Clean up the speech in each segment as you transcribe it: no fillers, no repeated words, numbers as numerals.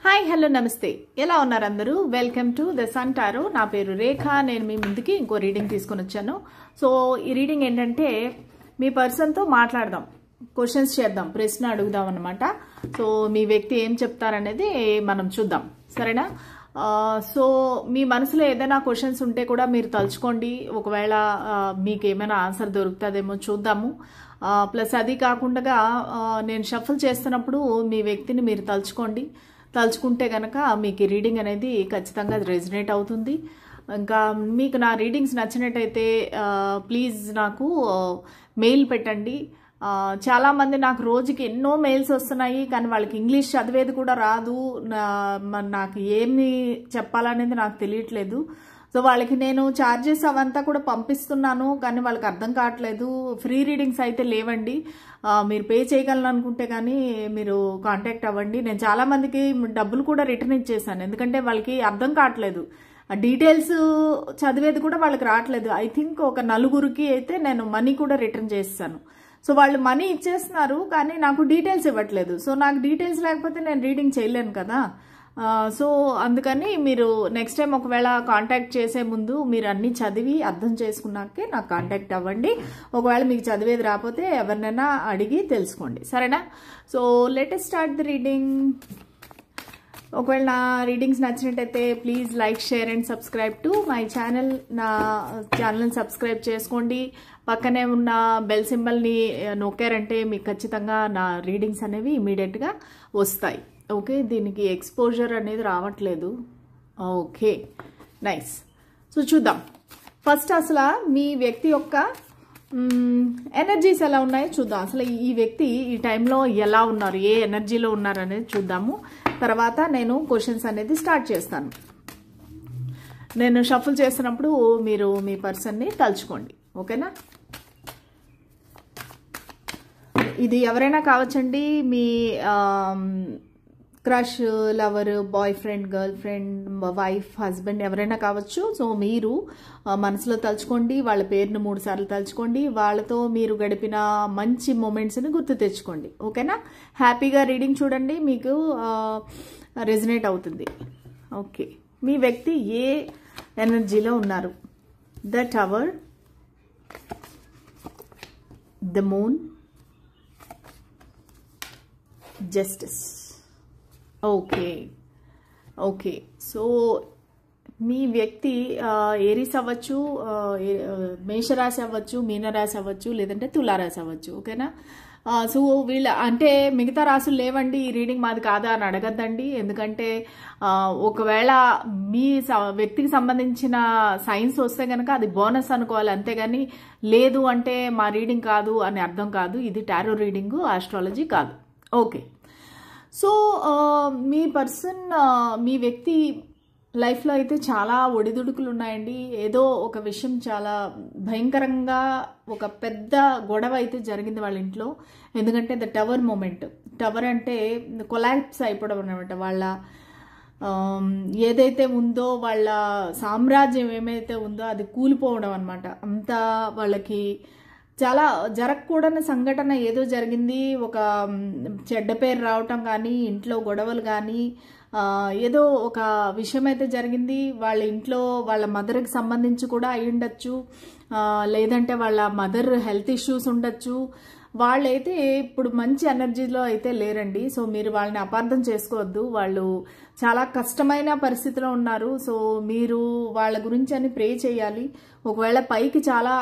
Hi hello నమస్తే ఎలా ఉన్నారు అందరూ welcome to the sun tarot నా పేరు రేఖ నేను మీ ముందుకి ఇంకో రీడింగ్ తీసుకొని వచ్చాను సో ఈ రీడింగ్ ఏంటంటే మీ పర్సన్ తో మాట్లాడదాం క్వశ్చన్స్ చేద్దాం ప్రశ్న అడుగుదాం అన్నమాట సో మీ వ్యక్తి ఏం చెప్తారనేది మనం చూద్దాం సరేనా సో మీ మనసులో ఏదైనా క్వశ్చన్స్ ఉంటే కూడా మీరు తలుచుకోండి ఒకవేళ మీకు ఏమైనా ఆన్సర్ దొరుకుతుందేమో చూద్దాము ప్లస్ అది కాకుండా నేను షఫల్ చేస్తున్నప్పుడు మీ వ్యక్తిని మీరు తలుచుకుంటే గనక మీకు రీడింగ్ అనేది ఖచ్చితంగా రెజనేట్ అవుతుంది ఇంకా మీకు నా రీడింగ్స్ నచ్చినట్టయితే ప్లీజ్ నాకు మెయిల్ పెట్టండి చాలామంది నాకు రోజుకి ఎన్నో మెయిల్స్ వస్తున్నాయి కానీ వాళ్ళకి ఇంగ్లీష్ చదివేది కూడా రాదు నాకు ఏమి చెప్పాలనేది నాకు తెలియట్లేదు సో వాళ్ళకి నేను ఛార్జెస్ అవంతా కూడా పంపిస్తున్నాను కానీ వాళ్ళకి అర్థం కావట్లేదు ఫ్రీ రీడింగ్స్ అయితే లేవండి మీరు పే చేయగలను అనుకుంటే కానీ మీరు కాంటాక్ట్ అవ్వండి నేను చాలామందికి డబ్బులు కూడా రిటర్న్ ఇచ్చేసాను ఎందుకంటే వాళ్ళకి అర్థం కావట్లేదు డీటెయిల్స్ చదివేది కూడా వాళ్ళకి రావట్లేదు ఐ థింక్ ఒక నలుగురికి అయితే నేను మనీ కూడా రిటర్న్ చేస్తాను సో వాళ్ళు మనీ ఇచ్చేస్తున్నారు కానీ నాకు డీటెయిల్స్ ఇవ్వట్లేదు సో నాకు డీటెయిల్స్ లేకపోతే నేను రీడింగ్ చేయలేను కదా సో అందుకని మీరు నెక్స్ట్ టైం ఒకవేళ కాంటాక్ట్ చేసే ముందు మీరు అన్ని చదివి అర్థం చేసుకున్నాకే నాకు కాంటాక్ట్ అవ్వండి ఒకవేళ మీకు చదివేది రాకపోతే ఎవరినైనా అడిగి తెలుసుకోండి సరేనా so let start the reading ఒకవేళ నా రీడింగ్స్ నచ్చినట్టయితే please like share and subscribe to my channel నా ఛానల్ని సబ్స్క్రైబ్ చేసుకోండి పక్కనే ఉన్న బెల్ సింబల్ని నొక్కారంటే మీకు ఖచ్చితంగా నా రీడింగ్స్ అనేవి ఇమీడియట్గా వస్తాయి ఓకే దీనికి ఎక్స్పోజర్ అనేది రావట్లేదు ఓకే నైస్ సో చూద్దాం ఫస్ట్ అసలు మీ వ్యక్తి యొక్క ఎనర్జీస్ ఎలా ఉన్నాయో చూద్దాం అసలు ఈ వ్యక్తి ఈ టైంలో ఎలా ఉన్నారు ఏ ఎనర్జీలో ఉన్నారు అనేది చూద్దాము తర్వాత నేను క్వశ్చన్స్ అనేది స్టార్ట్ చేస్తాను నేను షఫుల్ చేస్తున్నప్పుడు మీరు మీ పర్సన్ని తలుచుకోండి ఓకేనా ఇది ఎవరైనా కావచ్చండి మీ crush lover boyfriend girlfriend wife husband ఎవరైనా కావచ్చు సో మీరు మనసులో తలుచుకోండి వాళ్ళ పేరును 3 సార్లు తలుచుకోండి వాళ్ళతో మీరు గడిపిన మంచి మూమెంట్స్ని గుర్తు తెచ్చుకోండి ఓకేనా హ్యాపీగా రీడింగ్ చూడండి మీకు రెజనేట్ అవుతుంది ఓకే మీ వ్యక్తి ఏ ఎనర్జీలో ఉన్నారు the tower the moon justice okay okay so మీ వ్యక్తి ఏరీస్ అవ్వచ్చు మేషరాశి అవ్వచ్చు మీనరాశి అవ్వచ్చు లేదంటే తులారాశి అవ్వచ్చు ఓకేనా సో వీళ్ళ అంటే మిగతా రాశులు లేవండి ఈ రీడింగ్ మాది కాదా అని అడగద్దండి ఎందుకంటే ఒకవేళ మీ వ్యక్తికి సంబంధించిన సైన్స్ వస్తే కనుక అది బోనస్ అనుకోవాలి అంతేగాని లేదు అంటే మా రీడింగ్ కాదు అని అర్థం కాదు ఇది టారో రీడింగ్ ఆస్ట్రాలజీ కాదు ఓకే సో మీ పర్సన్ మీ వ్యక్తి లైఫ్లో అయితే చాలా ఒడిదుడుకులు ఉన్నాయండి ఏదో ఒక విషయం చాలా భయంకరంగా ఒక పెద్ద గొడవ అయితే జరిగింది వాళ్ళ ఇంట్లో ఎందుకంటే ద టవర్ మూమెంట్ టవర్ అంటే కొలాప్స్ అయిపోవడం అనమాట వాళ్ళ ఏదైతే ఉందో వాళ్ళ సామ్రాజ్యం ఏమైతే ఉందో అది కూలిపోవడం అనమాట అంతా వాళ్ళకి చాలా జరగకూడని సంఘటన ఏదో జరిగింది ఒక చెడ్డ పేరు రావటం కానీ ఇంట్లో గొడవలు కానీ ఏదో ఒక విషయం అయితే జరిగింది వాళ్ళ ఇంట్లో వాళ్ళ మదర్కి సంబంధించి కూడా అయి ఉండొచ్చు లేదంటే వాళ్ళ మదర్ హెల్త్ ఇష్యూస్ ఉండొచ్చు వాళ్ళైతే ఇప్పుడు మంచి ఎనర్జీలో అయితే లేరండి సో మీరు వాళ్ళని అపార్థం చేసుకోవద్దు వాళ్ళు చాలా కష్టమైన పరిస్థితిలో ఉన్నారు సో మీరు వాళ్ళ గురించి అని ప్రే చేయాలి ఒకవేళ పైకి చాలా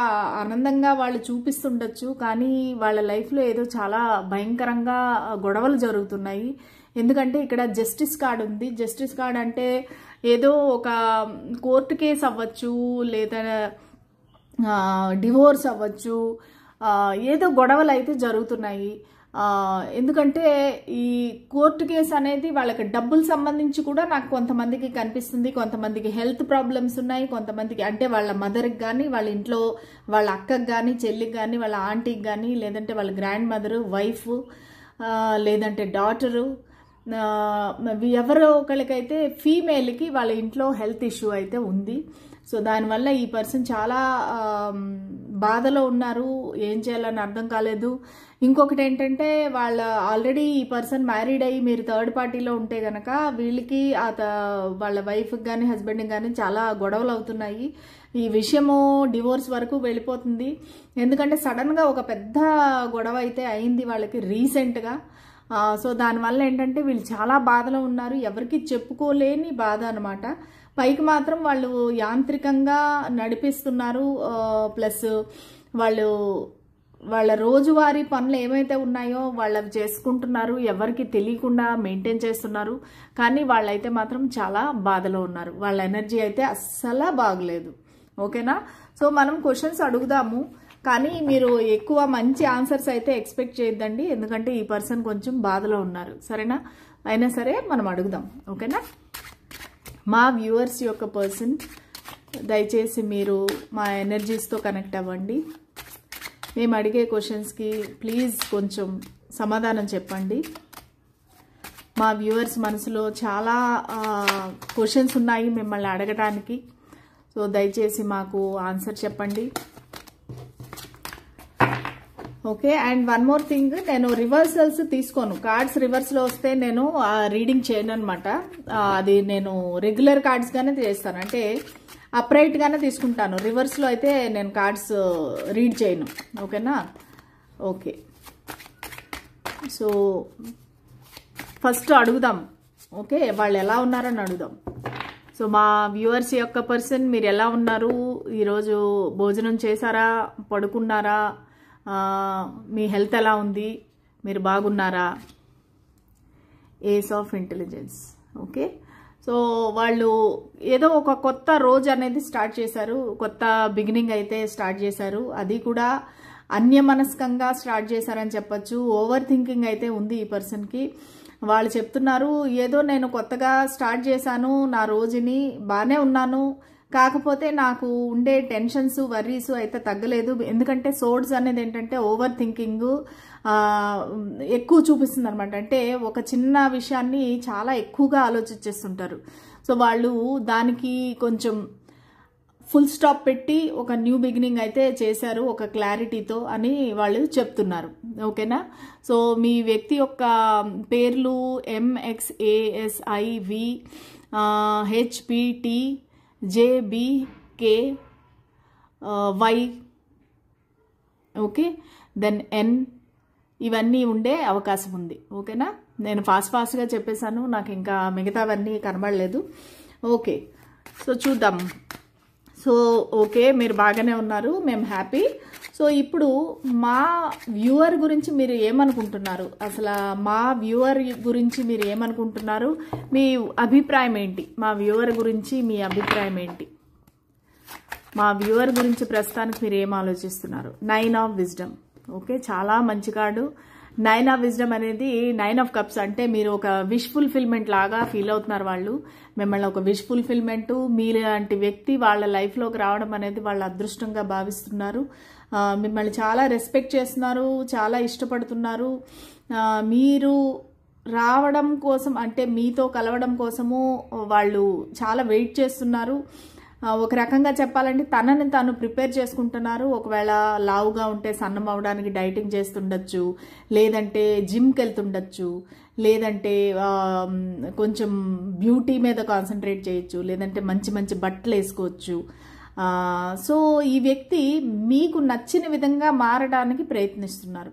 ఆనందంగా వాళ్ళు చూపిస్తుండొచ్చు కానీ వాళ్ళ లైఫ్లో ఏదో చాలా భయంకరంగా గొడవలు జరుగుతున్నాయి ఎందుకంటే ఇక్కడ జస్టిస్ కార్డ్ ఉంది జస్టిస్ కార్డ్ అంటే ఏదో ఒక కోర్టు కేసు అవ్వచ్చు లేదా డివోర్స్ అవ్వచ్చు ఏదో గొడవలు అయితే జరుగుతున్నాయి ఎందుకంటే ఈ కోర్టు కేసు అనేది వాళ్ళకి డబ్బులు సంబంధించి కూడా నాకు కొంతమందికి కనిపిస్తుంది కొంతమందికి హెల్త్ ప్రాబ్లమ్స్ ఉన్నాయి కొంతమందికి అంటే వాళ్ళ మదర్కి కానీ వాళ్ళ ఇంట్లో వాళ్ళ అక్కకి కానీ చెల్లికి కానీ వాళ్ళ ఆంటీకి కానీ లేదంటే వాళ్ళ గ్రాండ్ మదరు వైఫ్ లేదంటే డాటరు ఎవరో ఒకరికైతే ఫీమేల్కి వాళ్ళ ఇంట్లో హెల్త్ ఇష్యూ అయితే ఉంది సో దానివల్ల ఈ పర్సన్ చాలా బాధలో ఉన్నారు, ఏం చేయాలని అర్థం కాలేదు. ఇంకొకటి ఏంటంటే వాళ్ళ ఆల్రెడీ ఈ పర్సన్ మ్యారీడ్ అయ్యి మీరు థర్డ్ పార్టీలో ఉంటే గనక వీళ్ళకి వాళ్ళ వైఫ్కి కానీ హస్బెండ్కి కానీ చాలా గొడవలు అవుతున్నాయి. ఈ విషయము డివోర్స్ వరకు వెళ్ళిపోతుంది. ఎందుకంటే సడన్గా ఒక పెద్ద గొడవ అయితే అయింది వాళ్ళకి రీసెంట్గా. సో దానివల్ల ఏంటంటే వీళ్ళు చాలా బాధలో ఉన్నారు, ఎవరికి చెప్పుకోలేని బాధ అనమాట. పైకి మాత్రం వాళ్ళు యాంత్రికంగా నడిపిస్తున్నారు, ప్లస్ వాళ్ళ రోజువారీ పనులు ఏమైతే ఉన్నాయో వాళ్ళవి చేసుకుంటున్నారు, ఎవరికి తెలియకుండా మెయింటైన్ చేస్తున్నారు. కానీ వాళ్ళైతే మాత్రం చాలా బాధలో ఉన్నారు, వాళ్ళ ఎనర్జీ అయితే అస్సలు బాగలేదు. ఓకేనా? సో మనం క్వశ్చన్స్ అడుగుదాము, కానీ మీరు ఎక్కువ మంచి ఆన్సర్స్ అయితే ఎక్స్పెక్ట్ చేయొద్దండి, ఎందుకంటే ఈ పర్సన్ కొంచెం బాధలో ఉన్నారు. సరేనా? అయినా సరే మనం అడుగుదాం. ఓకేనా? మా వ్యూవర్స్ యొక్క పర్సన్ దయచేసి మీరు మా ఎనర్జీస్తో కనెక్ట్ అవ్వండి. మేము అడిగే క్వశ్చన్స్కి ప్లీజ్ కొంచెం సమాధానం చెప్పండి. మా వ్యూవర్స్ మనసులో చాలా క్వశ్చన్స్ ఉన్నాయి మిమ్మల్ని అడగడానికి. సో దయచేసి మాకు ఆన్సర్ చెప్పండి. Okay, and one more thing, నేను రివర్సల్స్ తీసుకోను. కార్డ్స్ రివర్స్లో వస్తే నేను రీడింగ్ చేయను అనమాట. అది నేను రెగ్యులర్ కార్డ్స్గానే చేస్తాను, అంటే అప్రైట్గానే తీసుకుంటాను. రివర్స్లో అయితే నేను కార్డ్స్ రీడ్ చేయను. ఓకేనా? ఓకే, సో ఫస్ట్ అడుగుదాం. ఓకే, వాళ్ళు ఎలా ఉన్నారని అడుగుదాం. సో మా వ్యూవర్స్ యొక్క పర్సన్ మీరు ఎలా ఉన్నారు? ఈరోజు భోజనం చేశారా? పడుకున్నారా? మీ హెల్త్ ఎలా ఉంది? మీరు బాగున్నారా? Ace of intelligence. Okay, so వాళ్ళు ఏదో ఒక కొత్త రోజు అనేది స్టార్ట్ చేశారు, కొత్త బిగినింగ్ అయితే స్టార్ట్ చేశారు. అది కూడా అన్యమనస్కంగా స్టార్ట్ చేశారని చెప్పచ్చు. ఓవర్ థింకింగ్ అయితే ఉంది ఈ పర్సన్కి. వాళ్ళు చెప్తున్నారు, ఏదో నేను కొత్తగా స్టార్ట్ చేశాను నా రోజుని, బాగానే ఉన్నాను, కాకపోతే నాకు ఉండే టెన్షన్స్ వర్రీస్ అయితే తగ్గలేదు. ఎందుకంటే సోర్డ్స్ అనేది ఏంటంటే ఓవర్ థింకింగ్ ఎక్కువ చూపిస్తుంది అనమాట. అంటే ఒక చిన్న విషయాన్ని చాలా ఎక్కువగా ఆలోచించేస్తుంటారు. సో వాళ్ళు దానికి కొంచెం ఫుల్ స్టాప్ పెట్టి ఒక న్యూ బిగినింగ్ అయితే చేశారు ఒక క్లారిటీతో అని వాళ్ళు చెప్తున్నారు. ఓకేనా? సో మీ వ్యక్తి యొక్క పేర్లు MXASIV HPT JBK Y, okay, then N, ఇవన్నీ ఉండే అవకాశం ఉంది. ఓకేనా? నేను ఫాస్ట్గా చెప్పేశాను, నాకు ఇంకా మిగతావన్నీ కనబడలేదు. ఓకే, సో చూద్దాం. సో ఓకే, మీరు బాగానే ఉన్నారు, మేము హ్యాపీ. సో ఇప్పుడు మా వ్యూవర్ గురించి మీరు ఏమనుకుంటున్నారు? అసలు మా వ్యూవర్ గురించి మీరు ఏమనుకుంటున్నారు? మీ అభిప్రాయం ఏంటి? మా వ్యూవర్ గురించి మీ అభిప్రాయం ఏంటి? మా వ్యూవర్ గురించి ప్రస్తుతానికి మీరు ఏం ఆలోచిస్తున్నారు? 9 ఆఫ్ విజ్డమ్. ఓకే, చాలా మంచి కార్డు. 9 ఆఫ్ విజ్డమ్ అనేది 9 ఆఫ్ కప్స్, అంటే మీరు ఒక విష్ ఫుల్ఫిల్మెంట్ లాగా ఫీల్ అవుతున్నారు. వాళ్ళు మిమ్మల్ని ఒక విష్ ఫుల్ఫిల్మెంట్, మీలాంటి వ్యక్తి వాళ్ళ లైఫ్లోకి రావడం అనేది వాళ్ళ అదృష్టంగా భావిస్తున్నారు. మిమ్మల్ని చాలా రెస్పెక్ట్ చేస్తున్నారు, చాలా ఇష్టపడుతున్నారు. మీరు రావడం కోసం, అంటే మీతో కలవడం కోసము వాళ్ళు చాలా వెయిట్ చేస్తున్నారు. ఒక రకంగా చెప్పాలంటే తనని తాను ప్రిపేర్ చేసుకుంటున్నారు. ఒకవేళ లావుగా ఉంటే సన్నం అవడానికి డైటింగ్ చేస్తుండొచ్చు, లేదంటే జిమ్కి వెళ్తుండొచ్చు, లేదంటే కొంచెం బ్యూటీ మీద కాన్సన్ట్రేట్ చేయొచ్చు, లేదంటే మంచి మంచి బట్టలు వేసుకోవచ్చు. సో ఈ వ్యక్తి మీకు నచ్చిన విధంగా మారడానికి ప్రయత్నిస్తున్నారు.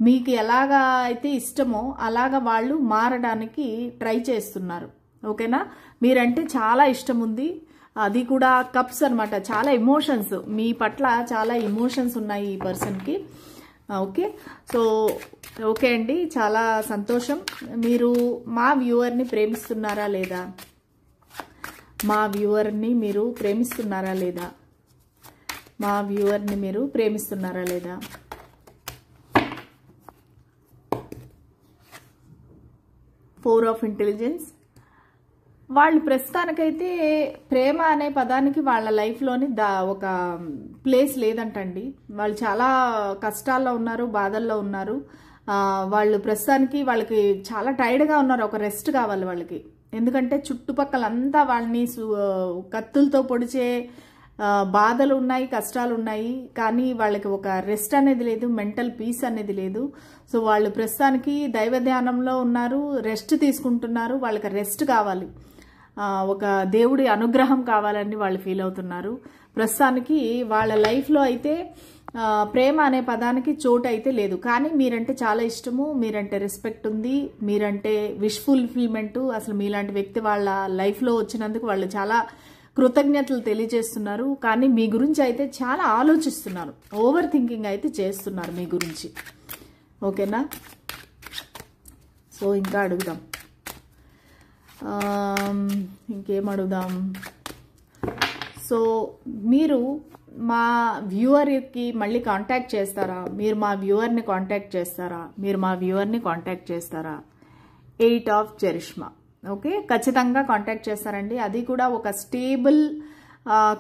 మీకు ఎలాగా అయితే ఇష్టమో అలాగా వాళ్ళు మారడానికి ట్రై చేస్తున్నారు. ఓకేనా? మీరంటే చాలా ఇష్టం ఉంది, అది కూడా కప్స్ అనమాట. చాలా ఎమోషన్స్, మీ పట్ల చాలా ఎమోషన్స్ ఉన్నాయి ఈ పర్సన్కి. ఓకే, సో ఓకే అండి, చాలా సంతోషం. మీరు మా వ్యూవర్ని ప్రేమిస్తున్నారా లేదా? మా వ్యూవర్ని మీరు ప్రేమిస్తున్నారా లేదా? మా వ్యూవర్ని మీరు ప్రేమిస్తున్నారా లేదా? Four of intelligence. వాళ్ళు ప్రస్తుతానికైతే ప్రేమ అనే పదానికి వాళ్ళ లైఫ్లోని ఒక ప్లేస్ లేదంటండి. వాళ్ళు చాలా కష్టాల్లో ఉన్నారు, బాధల్లో ఉన్నారు. వాళ్ళు ప్రస్తుతానికి వాళ్ళకి చాలా టైర్డ్గా ఉన్నారు, ఒక రెస్ట్ కావాలి వాళ్ళకి. ఎందుకంటే చుట్టుపక్కలంతా వాళ్ళని కత్తులతో పొడిచే బాధలు ఉన్నాయి, కష్టాలు ఉన్నాయి, కానీ వాళ్ళకి ఒక రెస్ట్ అనేది లేదు, మెంటల్ పీస్ అనేది లేదు. సో వాళ్ళు ప్రస్తుతానికి దైవ ధ్యానంలో ఉన్నారు, రెస్ట్ తీసుకుంటున్నారు. వాళ్ళకి రెస్ట్ కావాలి, ఒక దేవుడి అనుగ్రహం కావాలని వాళ్ళు ఫీల్ అవుతున్నారు. ప్రస్తుతానికి వాళ్ళ లైఫ్లో అయితే ప్రేమ అనే పదానికి చోటు అయితే లేదు. కానీ మీరంటే చాలా ఇష్టము, మీరంటే రెస్పెక్ట్ ఉంది, మీరంటే విష్ ఫుల్ఫిల్మెంట్. అసలు మీలాంటి వ్యక్తి వాళ్ళ లైఫ్లో వచ్చినందుకు వాళ్ళు చాలా కృతజ్ఞతలు తెలియజేస్తున్నారు. కానీ మీ గురించి అయితే చాలా ఆలోచిస్తున్నారు, ఓవర్ థింకింగ్ అయితే చేస్తున్నారు మీ గురించి. ఓకేనా? సో ఇంకా అడుగుదాం, ఇంకేం అడుగుదాం. సో మీరు మా వ్యూవర్కి మళ్ళీ కాంటాక్ట్ చేస్తారా? మీరు మా వ్యూవర్ని కాంటాక్ట్ చేస్తారా? మీరు మా వ్యూవర్ని కాంటాక్ట్ చేస్తారా? 8 ఆఫ్ చరిష్మా. ఓకే, ఖచ్చితంగా కాంటాక్ట్ చేస్తారండి. అది కూడా ఒక స్టేబుల్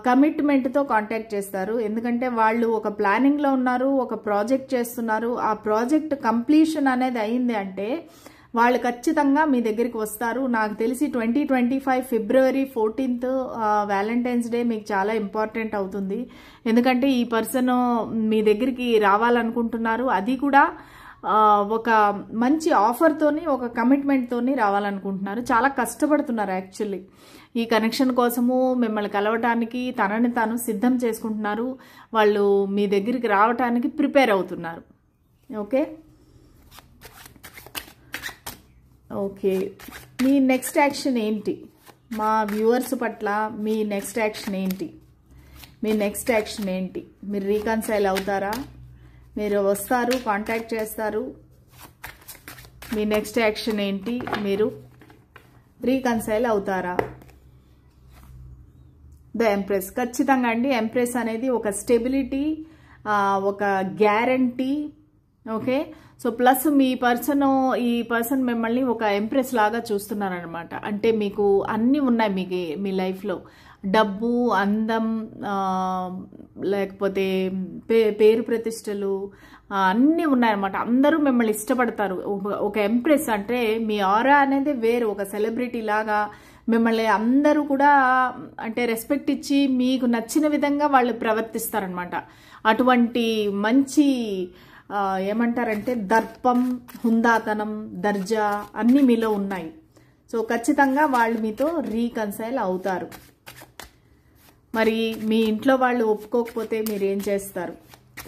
కమిట్మెంట్తో కాంటాక్ట్ చేస్తారు. ఎందుకంటే వాళ్ళు ఒక ప్లానింగ్లో ఉన్నారు, ఒక ప్రాజెక్ట్ చేస్తున్నారు. ఆ ప్రాజెక్ట్ కంప్లీషన్ అనేది అయింది అంటే వాళ్ళు ఖచ్చితంగా మీ దగ్గరికి వస్తారు. నాకు తెలిసి 2025 ఫిబ్రవరి 14th వ్యాలంటైన్స్ డే మీకు చాలా ఇంపార్టెంట్ అవుతుంది. ఎందుకంటే ఈ పర్సన్ మీ దగ్గరికి రావాలనుకుంటున్నారు, అది కూడా ఒక మంచి ఆఫర్తోని, ఒక కమిట్మెంట్తోని రావాలనుకుంటున్నారు. చాలా కష్టపడుతున్నారు యాక్చువల్లీ ఈ కనెక్షన్ కోసము, మిమ్మల్ని కలవటానికి తనని తాను సిద్ధం చేసుకుంటున్నారు. వాళ్ళు మీ దగ్గరికి రావటానికి ప్రిపేర్ అవుతున్నారు. ఓకే ఓకే, మీ నెక్స్ట్ యాక్షన్ ఏంటి? మా వ్యూవర్స్ పట్ల మీ నెక్స్ట్ యాక్షన్ ఏంటి? మీ నెక్స్ట్ యాక్షన్ ఏంటి? మీరు రీకన్సైల్ అవుతారా? మీరు వస్తారు, కాంటాక్ట్ చేస్తారు? మీ నెక్స్ట్ యాక్షన్ ఏంటి? మీరు రీకన్సైల్ అవుతారా? The empress. ఖచ్చితంగా అండి, ఎంప్రెస్ అనేది ఒక స్టెబిలిటీ, ఒక గ్యారంటీ. ఓకే, సో ప్లస్ ఈ పర్సన్ మిమ్మల్ని ఒక ఎంప్రెస్ లాగా చూస్తున్నారనమాట. అంటే మీకు అన్నీ ఉన్నాయి మీ లైఫ్లో, డబ్బు, అందం, లేకపోతే పేరు ప్రతిష్టలు అన్నీ ఉన్నాయన్నమాట. అందరూ మిమ్మల్ని ఇష్టపడతారు. ఒక ఎంప్రెస్ అంటే మీ ఆరా అనేది వేరు, ఒక సెలబ్రిటీ లాగా మిమ్మల్ని అందరూ కూడా అంటే రెస్పెక్ట్ ఇచ్చి మీకు నచ్చిన విధంగా వాళ్ళు ప్రవర్తిస్తారనమాట. అటువంటి మంచి ఏమంటారంటే దర్పం, హుందాతనం, దర్జా అన్నీ మీలో ఉన్నాయి. సో ఖచ్చితంగా వాళ్ళు మీతో రీకన్సైల్ అవుతారు. మరి మీ ఇంట్లో వాళ్ళు ఒప్పుకోకపోతే మీరు ఏం చేస్తారు?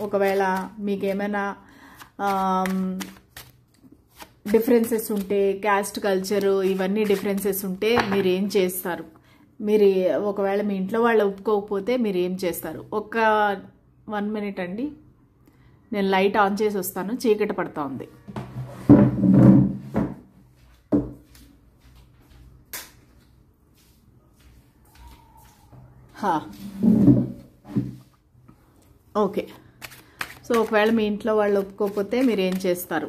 ఒకవేళ మీకేమైనా డిఫరెన్సెస్ ఉంటే, క్యాస్ట్, కల్చరు ఇవన్నీ డిఫరెన్సెస్ ఉంటే మీరు ఏం చేస్తారు? ఒకవేళ మీ ఇంట్లో వాళ్ళు ఒప్పుకోకపోతే మీరు ఏం చేస్తారు? 1 minute అండి, నేను లైట్ ఆన్ చేసి వస్తాను, చీకటి పడతా ఉంది. ఓకే, సో ఒకవేళ మీ ఇంట్లో వాళ్ళు ఒప్పుకోకపోతే మీరు ఏం చేస్తారు?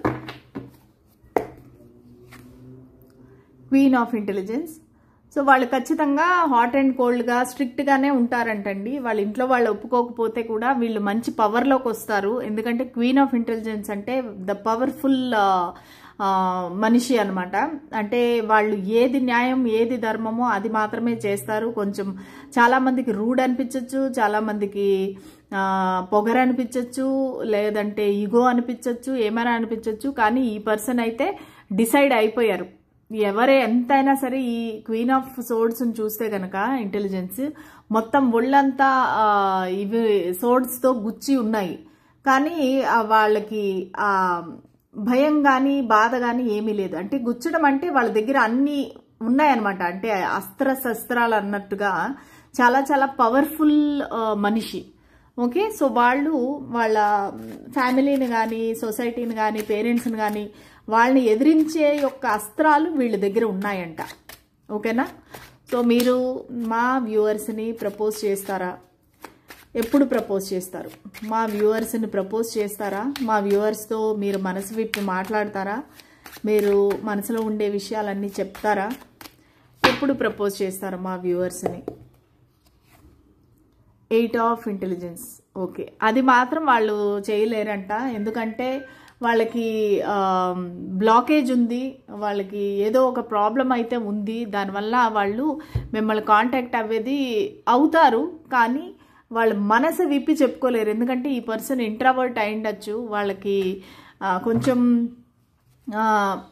Queen of intelligence. సో వాళ్ళు ఖచ్చితంగా హాట్ అండ్ కోల్డ్గా, స్ట్రిక్ట్గానే ఉంటారంటండి. వాళ్ళ ఇంట్లో వాళ్ళు ఒప్పుకోకపోతే కూడా వీళ్ళు మంచి పవర్లోకి వస్తారు. ఎందుకంటే క్వీన్ ఆఫ్ ఇంటెలిజెన్స్ అంటే ద పవర్ఫుల్ మనిషి అనమాట. అంటే వాళ్ళు ఏది న్యాయం, ఏది ధర్మమో అది మాత్రమే చేస్తారు. కొంచెం చాలామందికి రూడ్ అనిపించవచ్చు, చాలామందికి పొగరు అనిపించవచ్చు, లేదంటే ఈగో అనిపించవచ్చు, ఏమైనా అనిపించవచ్చు. కానీ ఈ పర్సన్ అయితే డిసైడ్ అయిపోయారు. ఎంతైనా సరే ఈ క్వీన్ ఆఫ్ సోర్డ్స్ని చూస్తే కనుక ఇంటెలిజెన్స్ మొత్తం ఒళ్ళంతా ఇవి సోర్డ్స్తో గుచ్చి ఉన్నాయి. కానీ వాళ్ళకి భయం కానీ బాధ కానీ ఏమీ లేదు. అంటే గుచ్చడం అంటే వాళ్ళ దగ్గర అన్నీ ఉన్నాయన్నమాట. అంటే అస్త్ర శస్త్రాలు అన్నట్టుగా చాలా చాలా పవర్ఫుల్ మనిషి. ఓకే, సో వాళ్ళు వాళ్ళ ఫ్యామిలీని కానీ, సొసైటీని కానీ, పేరెంట్స్ని కానీ వాళ్ళని ఎదిరించే యొక్క అస్త్రాలు వీళ్ళ దగ్గర ఉన్నాయంట. ఓకేనా? సో మీరు మా వ్యూవర్స్ని ప్రపోజ్ చేస్తారా? ఎప్పుడు ప్రపోజ్ చేస్తారు? మా వ్యూవర్స్ని ప్రపోజ్ చేస్తారా? మా వ్యూవర్స్తో మీరు మనసు విప్పి మాట్లాడతారా? మీరు మనసులో ఉండే విషయాలన్నీ చెప్తారా? ఎప్పుడు ప్రపోజ్ చేస్తారు మా వ్యూవర్స్ని? 8 ఆఫ్ ఇంటెలిజెన్స్. ఓకే, అది మాత్రం వాళ్ళు చేయలేరంట. ఎందుకంటే వాళ్ళకి బ్లాకేజ్ ఉంది, వాళ్ళకి ఏదో ఒక ప్రాబ్లం అయితే ఉంది, దానివల్ల వాళ్ళు మిమ్మల్ని కాంటాక్ట్ అవుతారు, కానీ వాళ్ళ మనసు విప్పి చెప్పుకోలేరు. ఎందుకంటే ఈ పర్సన్ ఇంట్రావర్ట్ అయిండొచ్చు, వాళ్ళకి కొంచెం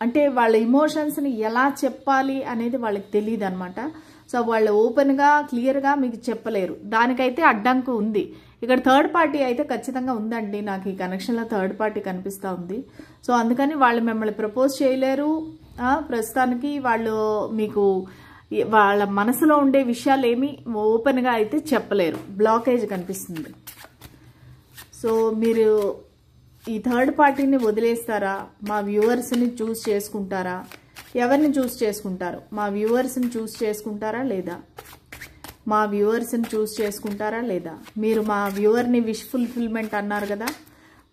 అంటే వాళ్ళ ఎమోషన్స్ని ఎలా చెప్పాలి అనేది వాళ్ళకి తెలియదు అనమాట. సో వాళ్ళు ఓపెన్గా క్లియర్గా మీకు చెప్పలేరు, దానికైతే అడ్డంకు ఉంది. ఇక్కడ థర్డ్ పార్టీ అయితే ఖచ్చితంగా ఉందండి, నాకు ఈ కనెక్షన్లో థర్డ్ పార్టీ కనిపిస్తూ ఉంది. సో అందుకని వాళ్ళు మిమ్మల్ని ప్రపోజ్ చేయలేరు. ప్రస్తుతానికి వాళ్ళు మీకు వాళ్ళ మనసులో ఉండే విషయాలు ఏమి ఓపెన్గా అయితే చెప్పలేరు, బ్లాకేజ్ కనిపిస్తుంది. సో మీరు ఈ థర్డ్ పార్టీని వదిలేస్తారా, మా వ్యూవర్స్ని చూస్ చేసుకుంటారా? ఎవరిని చూస్ చేసుకుంటారు? మా వ్యూవర్స్ని చూస్ చేసుకుంటారా లేదా? మా వ్యూవర్స్ని చూస్ చేసుకుంటారా లేదా? మీరు మా వ్యూవర్ని విష్ ఫుల్ఫిల్మెంట్ అన్నారు కదా,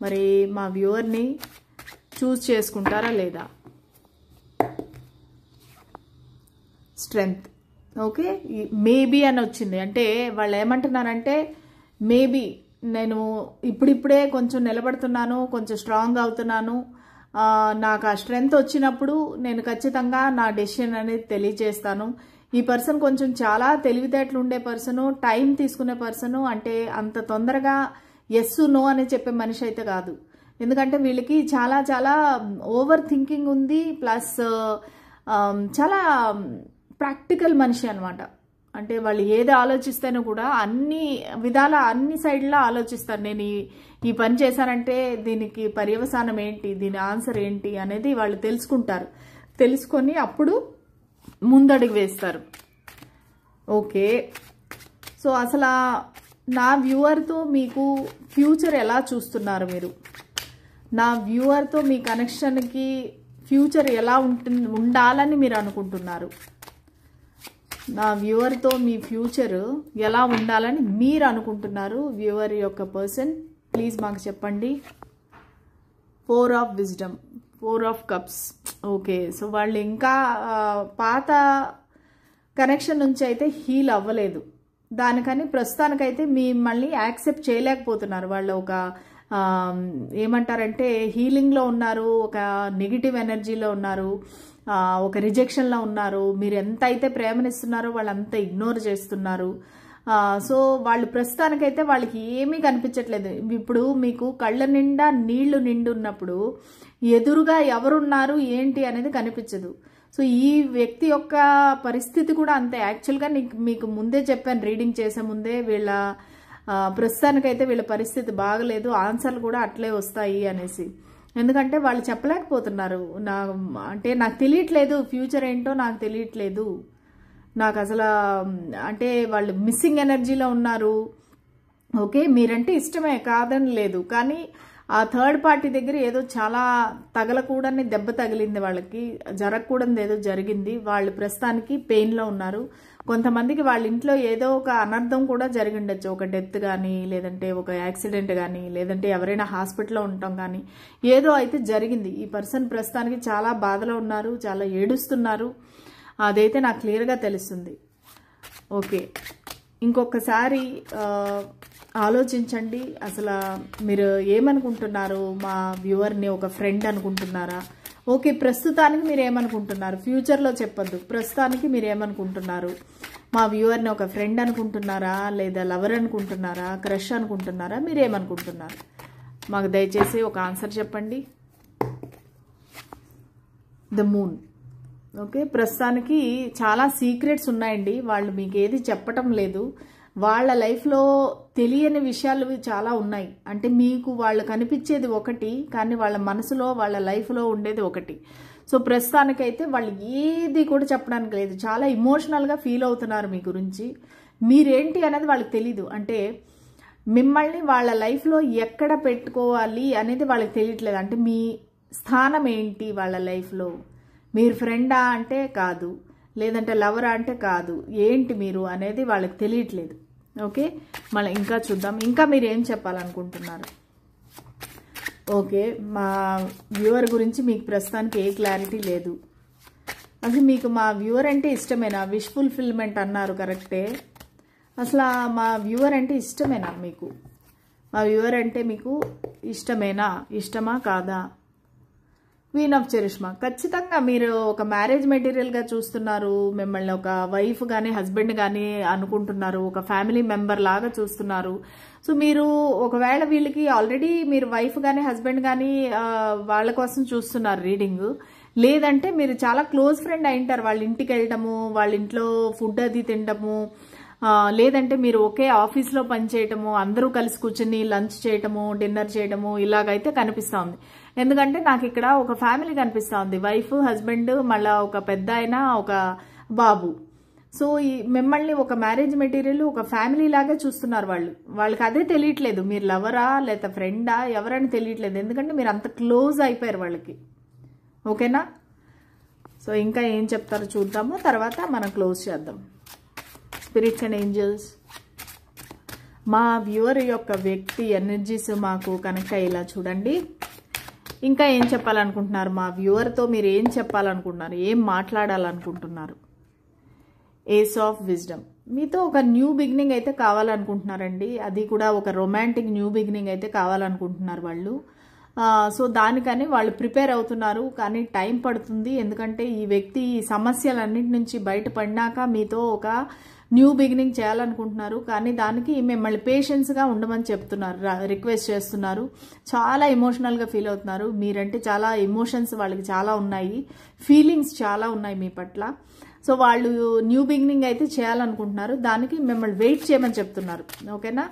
మరి మా వ్యూవర్ని చూస్ చేసుకుంటారా లేదా? స్ట్రెంగ్త్. ఓకే, మేబీ అని వచ్చింది. అంటే వాళ్ళు ఏమంటున్నారంటే, మేబీ నేను ఇప్పుడిప్పుడే కొంచెం నిలబడుతున్నాను, కొంచెం స్ట్రాంగ్ అవుతున్నాను, నాకు ఆ స్ట్రెంగ్త్ వచ్చినప్పుడు నేను ఖచ్చితంగా నా డెసిషన్ అనేది తెలియజేస్తాను. ఈ పర్సన్ కొంచెం చాలా తెలివితేటలు ఉండే పర్సను, టైం తీసుకునే పర్సను, అంటే అంత తొందరగా ఎస్ నో అని చెప్పే మనిషి అయితే కాదు. ఎందుకంటే వీళ్ళకి చాలా చాలా ఓవర్ థింకింగ్ ఉంది, ప్లస్ చాలా ప్రాక్టికల్ మనిషి అనమాట. అంటే వాళ్ళు ఏది ఆలోచిస్తేనో కూడా అన్ని విధాల అన్ని సైడ్లా ఆలోచిస్తారు. నేను ఈ పని చేశానంటే దీనికి పర్యవసానం ఏంటి, దీని ఆన్సర్ ఏంటి అనేది వాళ్ళు తెలుసుకుంటారు. తెలుసుకొని అప్పుడు ముందడుగు వేస్తారు. ఓకే, సో అసలు నా వ్యూవర్తో మీకు ఫ్యూచర్ ఎలా చూస్తున్నారు మీరు? నా వ్యూవర్తో మీ కనెక్షన్కి ఫ్యూచర్ ఎలా ఉండాలని మీరు అనుకుంటున్నారు? నా వ్యూవర్తో మీ ఫ్యూచర్ ఎలా ఉండాలని మీరు అనుకుంటున్నారు? వ్యూవర్ యొక్క పర్సన్ ప్లీజ్ మాకు చెప్పండి. 4 of wisdom, 4 of cups. Okay, so వాళ్ళు ఇంకా పాత కనెక్షన్ నుంచి అయితే హీల్ అవ్వలేదు, దానికని ప్రస్తుతానికైతే మిమ్మల్ని యాక్సెప్ట్ చేయలేకపోతున్నారు. వాళ్ళు ఒక ఏమంటారంటే హీలింగ్లో ఉన్నారు, ఒక నెగిటివ్ ఎనర్జీలో ఉన్నారు, ఒక రిజెక్షన్లో ఉన్నారు. మీరు ఎంత అయితే ప్రేమనిస్తున్నారో వాళ్ళు అంత ఇగ్నోర్ చేస్తున్నారు. సో వాళ్ళు ప్రస్తుతానికైతే వాళ్ళకి ఏమీ కనిపించట్లేదు. ఇప్పుడు మీకు కళ్ళ నిండా నీళ్లు నిండున్నప్పుడు ఎదురుగా ఎవరున్నారు ఏంటి అనేది కనిపించదు. సో ఈ వ్యక్తి యొక్క పరిస్థితి కూడా అంతే. యాక్చువల్గా మీకు ముందే చెప్పాను, రీడింగ్ చేసే ముందే, వీళ్ళ ప్రస్తుతానికైతే వీళ్ళ పరిస్థితి బాగలేదు, ఆన్సర్లు కూడా అట్లే వస్తాయి అనేసి. ఎందుకంటే వాళ్ళు చెప్పలేకపోతున్నారు, అంటే నాకు తెలియట్లేదు, ఫ్యూచర్ ఏంటో నాకు తెలియట్లేదు, నాకు అసలు అంటే వాళ్ళు మిస్సింగ్ ఎనర్జీలో ఉన్నారు. ఓకే, మీరంటే ఇష్టమే, కాదని లేదు, కానీ ఆ థర్డ్ పార్టీ దగ్గర ఏదో చాలా తగలకూడని దెబ్బ తగిలింది, వాళ్ళకి జరగకూడదు ఏదో జరిగింది. వాళ్ళు ప్రస్తుతానికి పెయిన్లో ఉన్నారు. కొంతమందికి వాళ్ళ ఇంట్లో ఏదో ఒక అనర్థం కూడా జరిగి ఉండొచ్చు, ఒక డెత్ కానీ, లేదంటే ఒక యాక్సిడెంట్ కానీ, లేదంటే ఎవరైనా హాస్పిటల్లో ఉండటం కానీ, ఏదో అయితే జరిగింది. ఈ పర్సన్ ప్రస్తుతానికి చాలా బాధలో ఉన్నారు, చాలా ఏడుస్తున్నారు, అదైతే నాకు క్లియర్గా తెలుస్తుంది. ఓకే, ఇంకొకసారి ఆలోచించండి, అసలు మీరు ఏమనుకుంటున్నారు? మా వ్యూవర్ని ఒక ఫ్రెండ్ అనుకుంటున్నారా? ఓకే, ప్రస్తుతానికి మీరు ఏమనుకుంటున్నారు? ఫ్యూచర్లో చెప్పొద్దు, ప్రస్తుతానికి మీరు ఏమనుకుంటున్నారు? మా వ్యూవర్ని ఒక ఫ్రెండ్ అనుకుంటున్నారా, లేదా లవర్ అనుకుంటున్నారా, క్రష్ అనుకుంటున్నారా? మీరు ఏమనుకుంటున్నారు? మాకు దయచేసి ఒక ఆన్సర్ చెప్పండి. The moon. ఓకే, ప్రస్తుతానికి చాలా సీక్రెట్స్ ఉన్నాయండి, వాళ్ళు మీకు ఏది చెప్పటం లేదు. వాళ్ళ లైఫ్లో తెలియని విషయాలు చాలా ఉన్నాయి. అంటే మీకు వాళ్ళు కనిపించేది ఒకటి, కానీ వాళ్ళ మనసులో వాళ్ళ లైఫ్లో ఉండేది ఒకటి. సో ప్రస్తుతానికైతే వాళ్ళు ఏది కూడా చెప్పడానికి లేదు, చాలా ఇమోషనల్గా ఫీల్ అవుతున్నారు మీ గురించి. మీరేంటి అనేది వాళ్ళకి తెలీదు. అంటే మిమ్మల్ని వాళ్ళ లైఫ్లో ఎక్కడ పెట్టుకోవాలి అనేది వాళ్ళకి తెలియట్లేదు. అంటే మీ స్థానం ఏంటి వాళ్ళ లైఫ్లో? మీరు ఫ్రెండా అంటే కాదు, లేదంటే లవరా అంటే కాదు, ఏంటి మీరు అనేది వాళ్ళకి తెలియట్లేదు. ఓకే, మళ్ళీ ఇంకా చూద్దాం, ఇంకా మీరు ఏం చెప్పాలనుకుంటున్నారు? ఓకే, మా వ్యూవర్ గురించి మీకు ప్రస్తుతానికి ఏ క్లారిటీ లేదు. అసలు మీకు మా వ్యూవర్ అంటే ఇష్టమేనా? విష్ ఫుల్ఫిల్మెంట్ అన్నారు, కరెక్టే. అసలు మా వ్యూవర్ అంటే ఇష్టమేనా మీకు? మా వ్యూవర్ అంటే మీకు ఇష్టమేనా? ఇష్టమా కాదా? Queen of charisma. ఖచ్చితంగా మీరు ఒక మ్యారేజ్ మెటీరియల్గా చూస్తున్నారు, మిమ్మల్ని ఒక వైఫ్ కానీ హస్బెండ్ కానీ అనుకుంటున్నారు, ఒక ఫ్యామిలీ మెంబర్ లాగా చూస్తున్నారు. సో మీరు ఒకవేళ వీళ్ళకి ఆల్రెడీ మీరు వైఫ్ కానీ హస్బెండ్ కానీ వాళ్ళ కోసం చూస్తున్నారు రీడింగ్, లేదంటే మీరు చాలా క్లోజ్ ఫ్రెండ్ అయింటారు, వాళ్ళ ఇంటికి వెళ్ళటము, వాళ్ళ ఇంట్లో ఫుడ్ అది తినటము, లేదంటే మీరు ఒకే ఆఫీస్లో పనిచేయటము, అందరూ కలిసి కూర్చొని లంచ్ చేయటము, డిన్నర్ చేయటము, ఇలాగైతే కనిపిస్తూ ఉంది. ఎందుకంటే నాకు ఇక్కడ ఒక ఫ్యామిలీ కనిపిస్తూ ఉంది, వైఫ్ హస్బెండ్ మళ్ళీ ఒక పెద్ద ఆయన ఒక బాబు. సో ఈ మిమ్మల్ని ఒక మ్యారేజ్ మెటీరియల్ ఒక ఫ్యామిలీ లాగే చూస్తున్నారు వాళ్ళకి అదే తెలియట్లేదు, మీరు లవరా లేదా ఫ్రెండా ఎవరని తెలియట్లేదు, ఎందుకంటే మీరు అంత క్లోజ్ అయిపోయారు వాళ్ళకి. ఓకేనా? సో ఇంకా ఏం చెప్తారో చూద్దాము, తర్వాత మనం క్లోజ్ చేద్దాం. స్పిరిట్స్ అండ్ ఏంజల్స్, మా వ్యూవర్ యొక్క వ్యక్తి ఎనర్జీస్ మాకు కనెక్ట్ అయ్యేలా చూడండి. ఇంకా ఏం చెప్పాలనుకుంటున్నారు మా వ్యూవర్తో, మీరు ఏం చెప్పాలనుకుంటున్నారు, ఏం మాట్లాడాలనుకుంటున్నారు? ఏస్ ఆఫ్ విజ్డమ్, మీతో ఒక న్యూ బిగినింగ్ అయితే కావాలనుకుంటున్నారండి, అది కూడా ఒక రొమాంటిక్ న్యూ బిగినింగ్ అయితే కావాలనుకుంటున్నారు వాళ్ళు. సో దానికని వాళ్ళు ప్రిపేర్ అవుతున్నారు, కానీ టైం పడుతుంది. ఎందుకంటే ఈ వ్యక్తి ఈ సమస్యలన్నింటి నుంచి బయటపడినాక మీతో ఒక న్యూ బిగినింగ్ చేయాలనుకుంటున్నారు, కానీ దానికి మిమ్మల్ని పేషెన్స్గా ఉండమని చెప్తున్నారు, రిక్వెస్ట్ చేస్తున్నారు. చాలా ఎమోషనల్గా ఫీల్ అవుతున్నారు, మీరంటే చాలా ఎమోషన్స్ వాళ్ళకి చాలా ఉన్నాయి, ఫీలింగ్స్ చాలా ఉన్నాయి మీ పట్ల. సో వాళ్ళు న్యూ బిగినింగ్ అయితే చేయాలనుకుంటున్నారు, దానికి మిమ్మల్ని వెయిట్ చేయమని చెప్తున్నారు. ఓకేనా?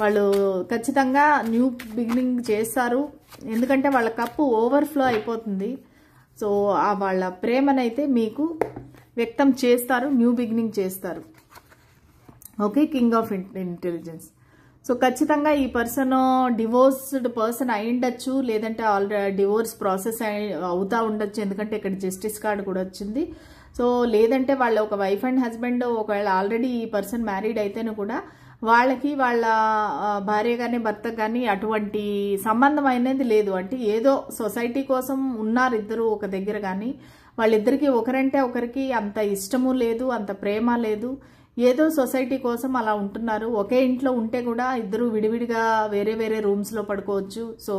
వాళ్ళు ఖచ్చితంగా న్యూ బిగినింగ్ చేస్తారు, ఎందుకంటే వాళ్ళ కప్పు ఓవర్ఫ్లో అయిపోతుంది. సో వాళ్ళ ప్రేమనైతే మీకు వ్యక్తం చేస్తారు, న్యూ బిగినింగ్ చేస్తారు. Okay, king of intelligence. So ఖచ్చితంగా ఈ పర్సన్ డివోర్స్డ్ పర్సన్ అయి ఉండొచ్చు, లేదంటే ఆల్రెడీ డివోర్స్ ప్రాసెస్ అవుతా ఉండొచ్చు, ఎందుకంటే ఇక్కడ జస్టిస్ కార్డు కూడా వచ్చింది. సో లేదంటే వాళ్ళ ఒక వైఫ్ అండ్ హస్బెండ్ ఒకవేళ ఆల్రెడీ ఈ పర్సన్ మ్యారీడ్ అయితేనే కూడా వాళ్ళకి వాళ్ళ భార్య కానీ భర్త కానీ అటువంటి సంబంధం అనేది లేదు. అంటే ఏదో సొసైటీ కోసం ఉన్నారు ఇద్దరు ఒక దగ్గర, కానీ వాళ్ళిద్దరికి ఒకరంటే ఒకరికి అంత ఇష్టము లేదు, అంత ప్రేమ లేదు, ఏదో సొసైటీ కోసం అలా ఉంటున్నారు. ఒకే ఇంట్లో ఉంటే కూడా ఇద్దరు విడివిడిగా వేరే వేరే రూమ్స్లో పడుకోవచ్చు. సో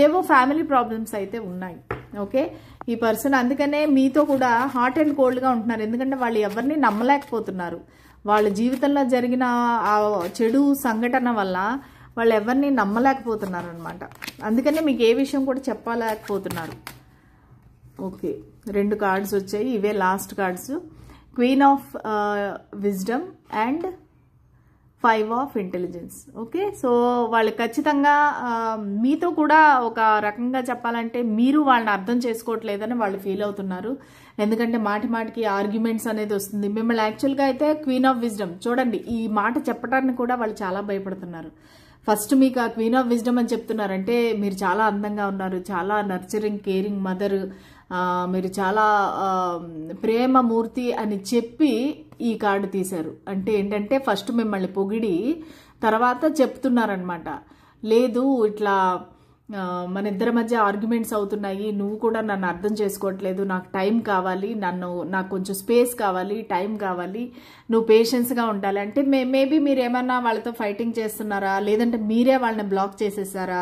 ఏవో ఫ్యామిలీ ప్రాబ్లమ్స్ అయితే ఉన్నాయి. ఓకే, ఈ పర్సన్ అందుకనే మీతో కూడా హాట్ అండ్ కోల్డ్గా ఉంటున్నారు, ఎందుకంటే వాళ్ళు ఎవరిని నమ్మలేకపోతున్నారు. వాళ్ళ జీవితంలో జరిగిన ఆ చెడు సంఘటన వల్ల వాళ్ళు ఎవరిని నమ్మలేకపోతున్నారు అనమాట. అందుకనే మీకు ఏ విషయం కూడా చెప్పలేకపోతున్నారు. ఓకే, 2 కార్డ్స్ వచ్చాయి, ఇవే last cards. Queen of wisdom and 5 of intelligence. Okay, so వాళ్ళు ఖచ్చితంగా మీతో కూడా ఒక రకంగా చెప్పాలంటే మీరు వాళ్ళని అర్థం చేసుకోవట్లేదని వాళ్ళు ఫీల్ అవుతున్నారు, ఎందుకంటే మాటి మాటికి ఆర్గ్యుమెంట్స్ అనేది వస్తుంది. మిమ్మల్ని యాక్చువల్గా అయితే క్వీన్ ఆఫ్ విజ్డమ్ చూడండి, ఈ మాట చెప్పడానికి కూడా వాళ్ళు చాలా భయపడుతున్నారు. ఫస్ట్ మీకు ఆ క్వీన్ ఆఫ్ విజ్డమ్ అని చెప్తున్నారంటే మీరు చాలా అందంగా ఉన్నారు, చాలా నర్చరింగ్ కేరింగ్ మదర్, మీరు చాలా ప్రేమమూర్తి అని చెప్పి ఈ కార్డు తీశారు. అంటే ఏంటంటే ఫస్ట్ మిమ్మల్ని పొగిడి తర్వాత చెప్తున్నారనమాట, లేదు ఇట్లా మన ఇద్దరి మధ్య ఆర్గ్యుమెంట్స్ అవుతున్నాయి, నువ్వు కూడా నన్ను అర్థం చేసుకోవట్లేదు, నాకు టైం కావాలి, నాకు కొంచెం స్పేస్ కావాలి, టైం కావాలి, నువ్వు పేషెన్స్గా ఉండాలి. అంటే మేబీ మీరు ఏమన్నా వాళ్ళతో ఫైటింగ్ చేస్తున్నారా, లేదంటే మీరే వాళ్ళని బ్లాక్ చేసేసారా?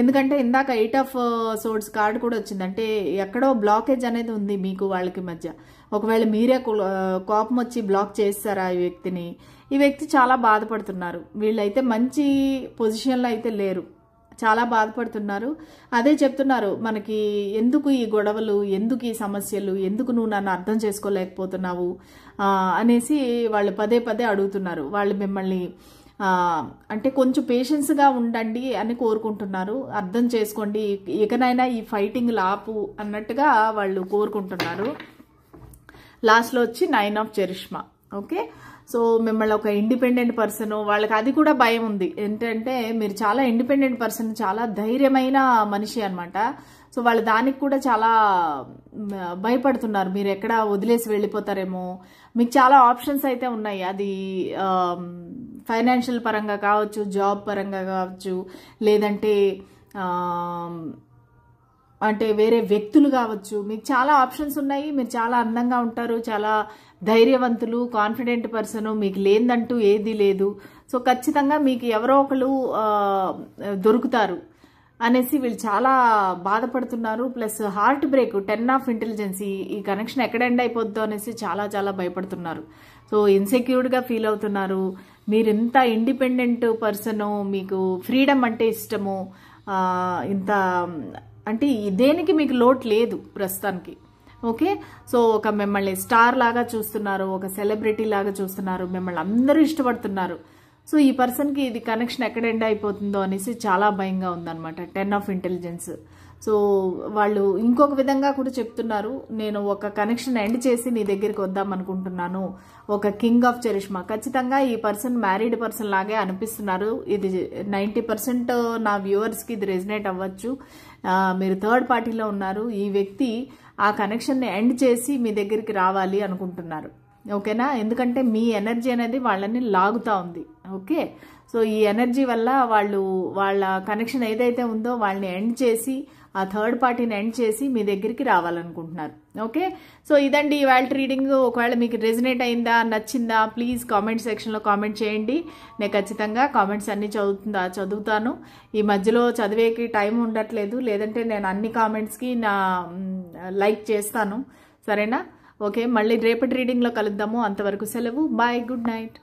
ఎందుకంటే ఇందాక 8 ఆఫ్ సోర్డ్స్ కార్డు కూడా వచ్చింది, అంటే ఎక్కడో బ్లాకేజ్ అనేది ఉంది మీకు వాళ్ళకి మధ్య. ఒకవేళ మీరే కోపం వచ్చి బ్లాక్ చేస్తారా ఈ వ్యక్తిని? ఈ వ్యక్తి చాలా బాధపడుతున్నారు, వీళ్ళైతే మంచి పొజిషన్లో అయితే లేరు, చాలా బాధపడుతున్నారు. అదే చెప్తున్నారు, మనకి ఎందుకు ఈ గొడవలు, ఎందుకు ఈ సమస్యలు, ఎందుకు నువ్వు నన్ను అర్థం చేసుకోలేకపోతున్నావు అనేసి వాళ్ళు పదే పదే అడుగుతున్నారు. వాళ్ళు మిమ్మల్ని అంటే కొంచెం పేషెన్స్గా ఉండండి అని కోరుకుంటున్నారు, అర్థం చేసుకోండి, ఇకనైనా ఈ ఫైటింగ్ లాపు అన్నట్టుగా వాళ్ళు కోరుకుంటున్నారు. లాస్ట్లో వచ్చి 9 ఆఫ్ చరిష్మా. ఓకే, సో మిమ్మల్ని ఒక ఇండిపెండెంట్ పర్సన్, వాళ్ళకి అది కూడా భయం ఉంది, ఏంటంటే మీరు చాలా ఇండిపెండెంట్ పర్సన్, చాలా ధైర్యమైన మనిషి అనమాట. సో వాళ్ళు దానికి కూడా చాలా భయపడుతున్నారు, మీరు ఎక్కడ వదిలేసి వెళ్ళిపోతారేమో. మీకు చాలా ఆప్షన్స్ అయితే ఉన్నాయి, అది ఫైనాన్షియల్ పరంగా కావచ్చు, జాబ్ పరంగా కావచ్చు, లేదంటే అంటే వేరే వ్యక్తులు కావచ్చు, మీకు చాలా ఆప్షన్స్ ఉన్నాయి. మీరు చాలా అందంగా ఉంటారు, చాలా ధైర్యవంతులు, కాన్ఫిడెంట్ పర్సన్, మీకు లేదంటూ ఏది లేదు. సో ఖచ్చితంగా మీకు ఎవరో ఒకరు దొరుకుతారు, అనేసి వీళ్ళు చాలా బాధపడుతున్నారు. Plus heart break, 10 of intelligence, ఈ కనెక్షన్ ఎక్కడ ఎండ్ అయిపోద్దో అనేసి చాలా చాలా భయపడుతున్నారు. సో ఇన్సెక్యూర్డ్గా ఫీల్ అవుతున్నారు. మీరు ఇంత ఇండిపెండెంట్ పర్సన్, మీకు ఫ్రీడమ్ అంటే ఇష్టము, ఇంత అంటే దేనికి మీకు లోటు లేదు ప్రస్తుతానికి. ఓకే, సో ఒక మిమ్మల్ని స్టార్ లాగా చూస్తున్నారు, ఒక సెలబ్రిటీ లాగా చూస్తున్నారు, మిమ్మల్ని అందరూ ఇష్టపడుతున్నారు. సో ఈ పర్సన్కి ఇది కనెక్షన్ ఎక్కడ ఎండ్ అయిపోతుందో అనేసి చాలా భయంగా ఉందన్నమాట. 10 ఆఫ్ ఇంటెలిజెన్స్. సో వాళ్ళు ఇంకొక విధంగా కూడా చెప్తున్నారు, నేను ఒక కనెక్షన్ ఎండ్ చేసి నీ దగ్గరికి వద్దాం అనుకుంటున్నాను. ఒక కింగ్ ఆఫ్ చరిష్మా. ఖచ్చితంగా ఈ పర్సన్ మ్యారీడ్ పర్సన్ లాగే అనిపిస్తున్నారు. ఇది 90% నా వ్యూవర్స్కి ఇది రెజినేట్ అవ్వచ్చు. మీరు థర్డ్ పార్టీలో ఉన్నారు. ఈ వ్యక్తి ఆ కనెక్షన్ని ఎండ్ చేసి మీ దగ్గరికి రావాలి అనుకుంటున్నారు. ఓకేనా, ఎందుకంటే మీ ఎనర్జీ అనేది వాళ్ళని లాగుతా ఉంది. ఓకే, సో ఈ ఎనర్జీ వల్ల వాళ్ళ కనెక్షన్ ఏదైతే ఉందో వాళ్ళని ఎండ్ చేసి, ఆ థర్డ్ పార్టీని ఎండ్ చేసి మీ దగ్గరికి రావాలనుకుంటున్నారు. ఓకే, సో ఇదండి ఇవాళ రీడింగ్. ఒకవేళ మీకు రెజినేట్ అయిందా, నచ్చిందా, ప్లీజ్ కామెంట్ సెక్షన్లో కామెంట్ చేయండి. నేను ఖచ్చితంగా కామెంట్స్ అన్ని చదువుతాను. ఈ మధ్యలో చదివేకి టైం ఉండట్లేదు, లేదంటే నేను అన్ని కామెంట్స్కి లైక్ చేస్తాను. సరేనా? ఓకే, మళ్ళీ రేపటి రీడింగ్లో కలుద్దాము. అంతవరకు సెలవు. Bye, good night.